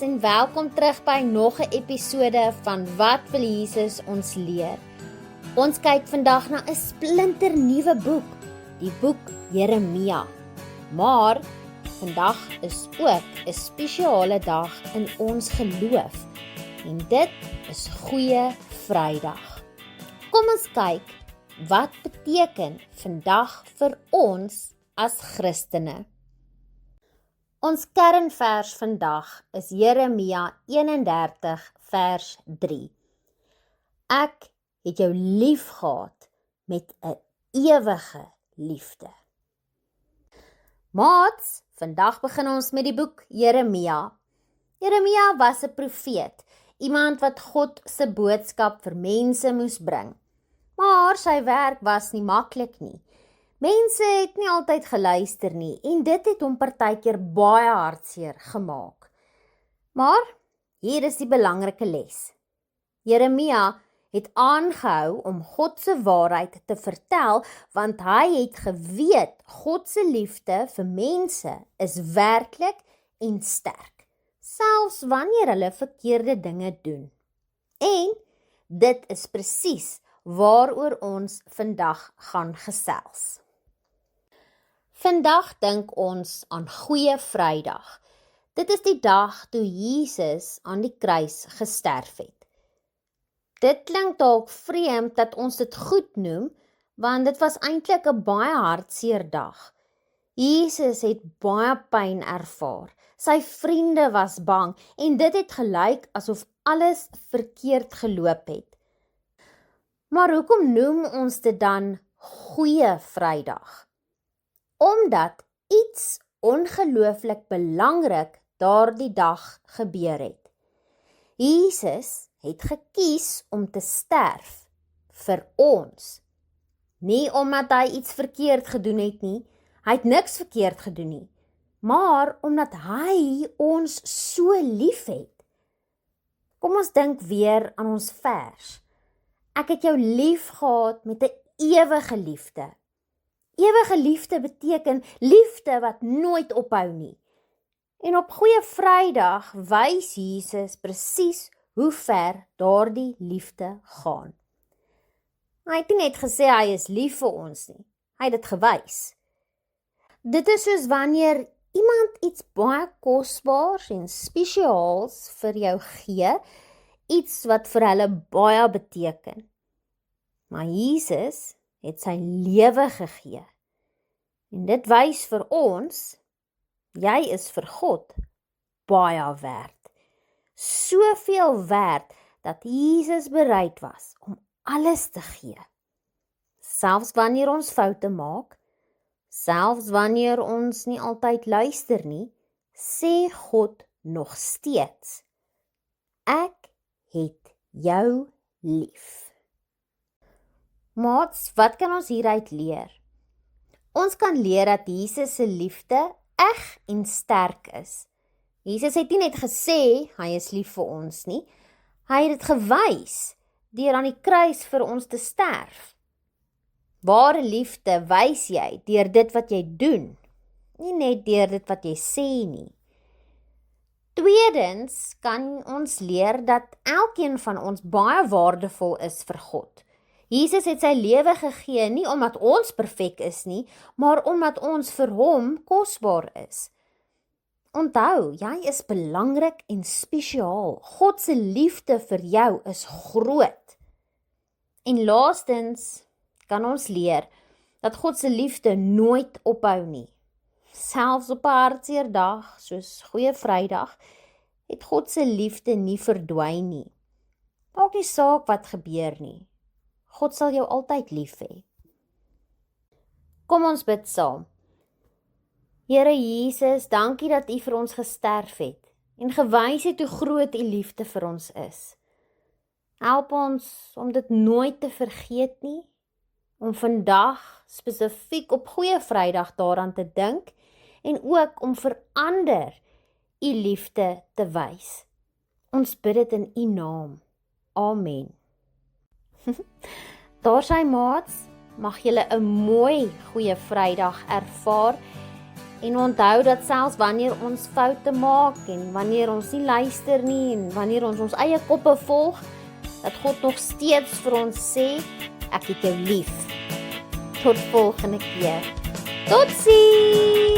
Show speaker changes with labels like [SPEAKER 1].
[SPEAKER 1] en welkom terug by nog 'n episode van Wat wil Jesus ons leer? Ons kyk vandag na 'n splinternuwe boek, die boek Jeremia. Maar vandag is ook 'n spesiale dag in ons geloof en dit is Goeie Vrydag. Kom ons kyk, wat beteken vandag vir ons as Christene? Ons kernvers vandag is Jeremia 31 vers 3. Ek het jou lief gehad met 'n ewige liefde. Maats, vandag begin ons met die boek Jeremia. Jeremia was 'n profeet, iemand wat God se boodskap vir mense moes bring. Maar sy werk was nie maklik nie. Mense het nie altyd geluister nie en dit het hom partykeer baie hartseer gemaak. Maar hier is die belangrike les. Jeremia het aangehou om God se waarheid te vertel, want hy het geweet God se liefde vir mense is werklik en sterk, selfs wanneer hulle verkeerde dinge doen. En dit is presies waaroor ons vandag gaan gesels. Vandag dink ons aan Goeie Vrydag. Dit is die dag toe Jesus aan die kruis gesterf het. Dit klink dalk vreemd dat ons dit goed noem, want dit was eintlik 'n baie hartseer dag. Jesus het baie pyn ervaar. Sy vriende was bang en dit het gelyk asof alles verkeerd geloop het. Maar hoekom noem ons dit dan Goeie Vrydag? Omdat iets ongelooflik belangrik daardie dag gebeur het. Jesus het gekies om te sterf vir ons. Nie omdat hy iets verkeerd gedoen het nie, hy het niks verkeerd gedoen nie, maar omdat hy ons so lief het. Kom ons dink weer aan ons vers. Ek het jou lief gehad met 'n ewige liefde. Ewige liefde beteken liefde wat nooit ophou nie. En op Goeie Vrydag wys Jesus presies hoe ver daardie liefde gaan. Hy het nie net gesê hy is lief vir ons nie, hy het dit gewys. Dit is soos wanneer iemand iets baie kosbaars en spesiaals vir jou gee, iets wat vir hulle baie beteken. Maar Jesus het sy lewe gegee. En dit wys vir ons, jy is vir God baie werd. Soveel werd dat Jesus bereid was om alles te gee. Selfs wanneer ons foute maak, selfs wanneer ons nie altyd luister nie, sê God nog steeds, ek het jou lief. Maats, wat kan ons hieruit leer? Ons kan leer dat Jesus se liefde eg en sterk is. Jesus het nie net gesê hy is lief vir ons nie, hy het dit gewys deur aan die kruis vir ons te sterf. Ware liefde wys jy deur dit wat jy doen, nie net deur dit wat jy sê nie. Tweedens kan ons leer dat elkeen van ons baie waardevol is vir God. Jesus het sy lewe gegee nie omdat ons perfek is nie, maar omdat ons vir hom kosbaar is. Onthou, jy is belangrik en spesiaal. God se liefde vir jou is groot. En laastens kan ons leer dat God se liefde nooit ophou nie. Selfs op 'n hartseer dag soos Goeie Vrydag het God se liefde nie verdwyn nie. Maak nie saak wat gebeur nie. God sal jou altyd lief hê. Kom ons bid saam. Here Jesus, dankie dat U vir ons gesterf het en gewys het hoe groot U liefde vir ons is. Help ons om dit nooit te vergeet nie, om vandag spesifiek op Goeie Vrydag daaraan te dink en ook om vir ander U liefde te wys. Ons bid dit in U naam. Amen. Daar sy maats, mag julle 'n mooi Goeie Vrydag ervaar En onthou dat selfs wanneer ons foute maak en wanneer ons nie luister nie en wanneer ons ons eie koppe volg, dat God nog steeds vir ons sê, ek het jou lief. Tot volgende keer. Totsiens!